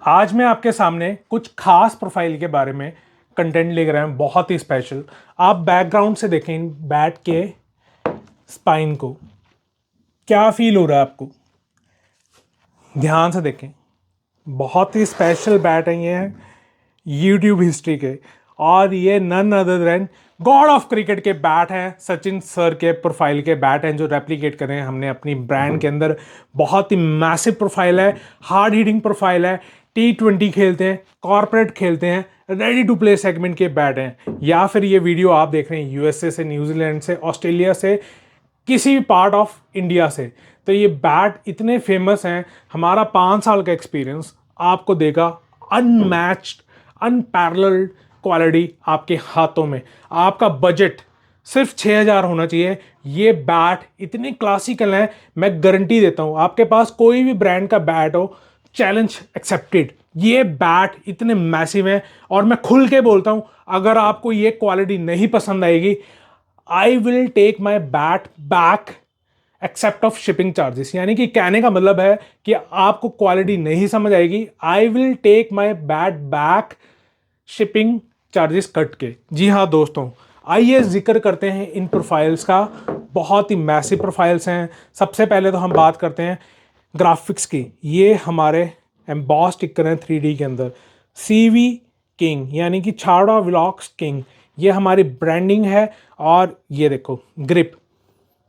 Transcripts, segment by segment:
आज मैं आपके सामने कुछ खास प्रोफाइल के बारे में कंटेंट लेकर आया हूं, बहुत ही स्पेशल। आप बैकग्राउंड से देखें इन बैट के स्पाइन को, क्या फील हो रहा है आपको? ध्यान से देखें, बहुत ही स्पेशल बैट है ये, यूट्यूब हिस्ट्री के। और ये none other than god of cricket के बैट हैं, सचिन सर के प्रोफाइल के बैट हैं जो रेप्लिकेट करें हमने अपनी ब्रांड के अंदर। बहुत ही मैसिव प्रोफाइल है, हार्ड हिटिंग प्रोफाइल है। T20 खेलते हैं, कॉर्पोरेट खेलते हैं, रेडी टू प्ले सेगमेंट के बैट हैं। या फिर ये वीडियो आप देख रहे हैं यूएसए से, न्यूजीलैंड से, ऑस्ट्रेलिया से, किसी भी पार्ट ऑफ इंडिया से, तो ये बैट इतने फेमस हैं। हमारा 5 साल का एक्सपीरियंस आपको देगा अनमैच्ड, अनपैरेलल्ड क्वालिटी आपके हाथों में। आपका बजट सिर्फ 6,000 होना चाहिए। ये बैट इतने क्लासिकल हैं, मैं गारंटी देता हूँ आपके पास कोई भी ब्रांड का बैट हो, चैलेंज एक्सेप्टेड। ये बैट इतने मैसिव हैं और मैं खुल के बोलता हूँ, अगर आपको ये क्वालिटी नहीं पसंद आएगी, I will take my bat back except of shipping charges. यानी कि कहने का मतलब है कि आपको क्वालिटी नहीं समझ आएगी, I will take my bat back shipping charges cut के। जी हाँ दोस्तों, आइए जिक्र करते हैं इन प्रोफाइल्स का। बहुत ही मैसिव प्रोफाइल्स हैं। सबसे पहले तो हम बात करते हैं ग्राफिक्स की। ये हमारे एम्बॉस स्टिकर हैं 3D के अंदर। CV किंग यानी कि छाड़ा व्लॉग्स किंग, ये हमारी ब्रांडिंग है। और ये देखो ग्रिप,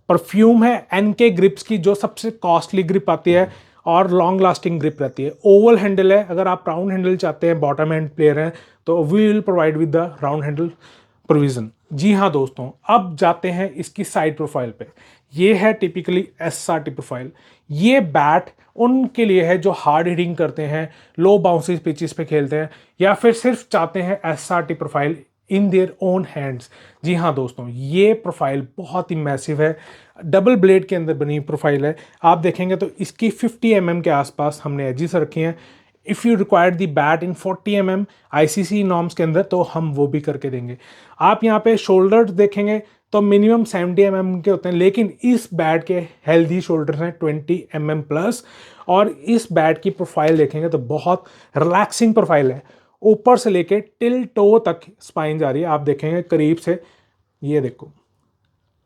परफ्यूम है NK ग्रिप्स की, जो सबसे कॉस्टली ग्रिप आती है और लॉन्ग लास्टिंग ग्रिप रहती है। ओवल हैंडल है, अगर आप राउंड हैंडल चाहते हैं, बॉटम एंड प्लेयर हैं, तो we will provide with the round handle provision. जी हाँ दोस्तों, अब जाते हैं इसकी साइड प्रोफाइल पे। ये है टिपिकली SRT प्रोफाइल। ये बैट उनके लिए है जो हार्ड हिटिंग करते हैं, लो बाउंसी पिचेस पे खेलते हैं, या फिर सिर्फ चाहते हैं SRT profile in their own hands. जी हाँ दोस्तों, ये प्रोफाइल बहुत ही मैसिव है, डबल ब्लेड के अंदर बनी प्रोफाइल है। आप देखेंगे तो इसकी 50 mm के आसपास हमने एजिस रखी हैं। If you require the bat in 40 mm ICC norms के अंदर, तो हम वो भी करके देंगे। आप यहाँ पे शोल्डर देखेंगे तो मिनिमम 70 mm के होते हैं, लेकिन इस बैट के हेल्दी शोल्डर्स हैं 20 mm प्लस। और इस बैट की प्रोफाइल देखेंगे तो बहुत रिलैक्सिंग प्रोफाइल है, ऊपर से लेके टिल टो तक स्पाइन जा रही है। आप देखेंगे करीब से, ये देखो,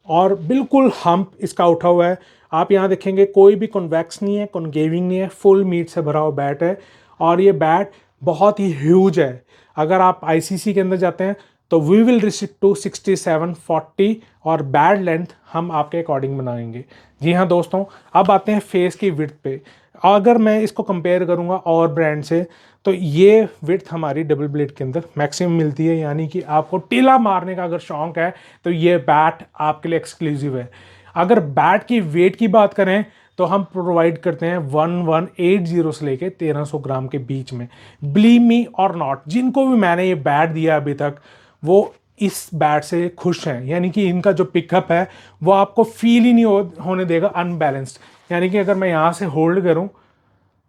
और बिल्कुल हम्प इसका उठा हुआ है। आप यहाँ देखेंगे कोई भी कॉन्वेक्स नहीं है, कॉन्केविंग नहीं है, फुल मीट से भरा हुआ बैट है। और ये बैट बहुत ही ह्यूज है। अगर आप ICC के अंदर जाते हैं तो वी विल रिस्ट्रिक्ट टू 67-40, और बैट लेंथ हम आपके अकॉर्डिंग बनाएंगे। जी हाँ दोस्तों, अब आते हैं फेस की विड्थ पे। अगर मैं इसको कंपेयर करूँगा और ब्रांड से, तो ये विड्थ हमारी डबल ब्लेड के अंदर मैक्सिमम मिलती है। यानी कि आपको टीला मारने का अगर शौक है तो ये बैट आपके लिए एक्सक्लूसिव है। अगर बैट की वेट की बात करें तो हम प्रोवाइड करते हैं 1180 से लेके 1300 ग्राम के बीच में। बिलीव मी और नॉट, जिनको भी मैंने ये बैट दिया अभी तक, वो इस बैट से खुश हैं। यानी कि इनका जो पिकअप है वो आपको फील ही नहीं होने देगा अनबैलेंस्ड। यानी कि अगर मैं यहाँ से होल्ड करूँ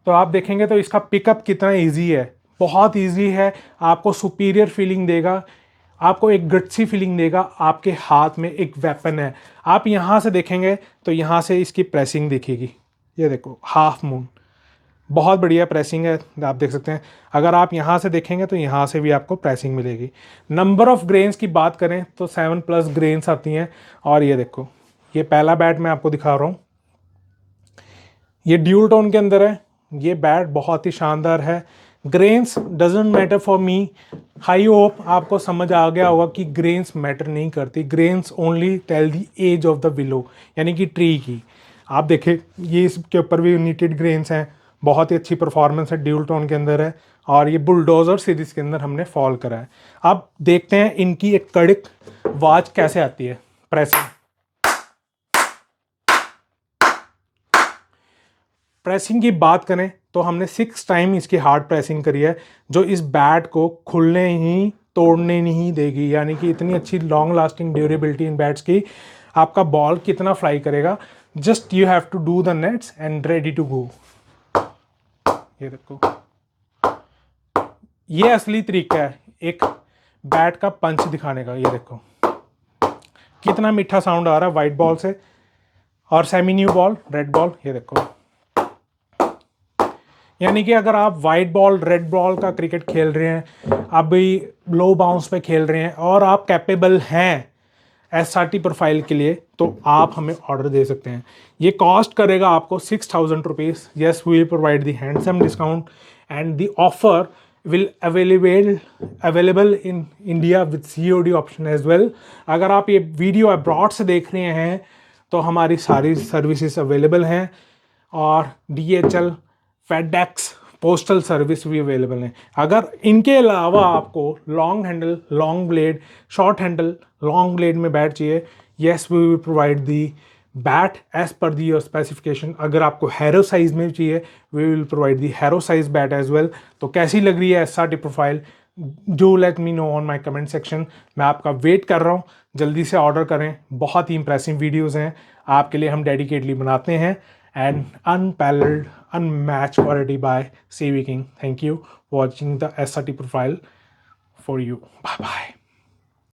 तो आप देखेंगे तो इसका पिकअप कितना इजी है, बहुत इजी है। आपको सुपीरियर फीलिंग देगा, आपको एक गट्सी फीलिंग देगा। आपके हाथ में एक वेपन है। आप यहाँ से देखेंगे तो यहाँ से इसकी प्रेसिंग दिखेगी, ये देखो हाफ मून, बहुत बढ़िया प्रेसिंग है, आप देख सकते हैं। अगर आप यहाँ से देखेंगे तो यहाँ से भी आपको प्रेसिंग मिलेगी। नंबर ऑफ ग्रेन्स की बात करें तो 7+ ग्रेन्स आती हैं। और ये देखो, ये पहला बैट मैं आपको दिखा रहा हूँ, ये ड्यूल टोन के अंदर है। ये बैट बहुत ही शानदार है। Grains doesn't matter for me. I hope आपको समझ आ गया होगा कि ग्रेन्स मैटर नहीं करती। Grains only tell the edge of the willow, यानी कि ट्री की। आप देखें, ये इसके ऊपर भी नीटेड ग्रेन्स हैं, बहुत ही अच्छी परफॉर्मेंस है, ड्यूल टोन के अंदर है। और ये बुलडोजर सीरीज के अंदर हमने फॉल करा है। अब देखते हैं इनकी एक कड़क आवाज कैसे आती है। प्रेसिंग की बात करें तो हमने 6 टाइम इसकी हार्ड प्रेसिंग करी है, जो इस बैट को खुलने ही तोड़ने नहीं देगी। यानी कि इतनी अच्छी लॉन्ग लास्टिंग ड्यूरेबिलिटी इन बैट्स की। आपका बॉल कितना फ्लाई करेगा, just you have to do the nets and ready to go. ये देखो, ये असली तरीका है एक बैट का पंच दिखाने का। ये देखो कितना मीठा साउंड आ रहा है वाइट बॉल से, और semi new ball, red ball, ये देखो। यानी कि अगर आप वाइट बॉल रेड बॉल का क्रिकेट खेल रहे हैं, आप भी लो बाउंस पे खेल रहे हैं और आप कैपेबल हैं SRT प्रोफाइल के लिए, तो आप हमें ऑर्डर दे सकते हैं। ये कॉस्ट करेगा आपको 6,000 rupees. Yes, we will provide the handsome discount and the offer will available in India with COD option as well. अगर आप ये वीडियो अब्रॉड से देख रहे हैं तो हमारी सारी सर्विसेज अवेलेबल हैं, और DHL, FedEx, पोस्टल सर्विस भी अवेलेबल है। अगर इनके अलावा आपको long handle, long blade, short handle, long blade में बैट चाहिए, yes we will provide the bat as per the your specification. अगर आपको हैरो साइज में चाहिए, we will provide the harrow size bat as well. तो कैसी लग रही है SRT profile? Do let me know on my comment section. मैं आपका वेट कर रहा हूँ, जल्दी से ऑर्डर करें। बहुत ही इंप्रेसिव वीडियोज़ हैं आपके लिए, हम डेडिकेटली बनाते हैं। And unparalleled, unmatched quality by CV King. Thank you for watching the SRT profile for you. Bye bye.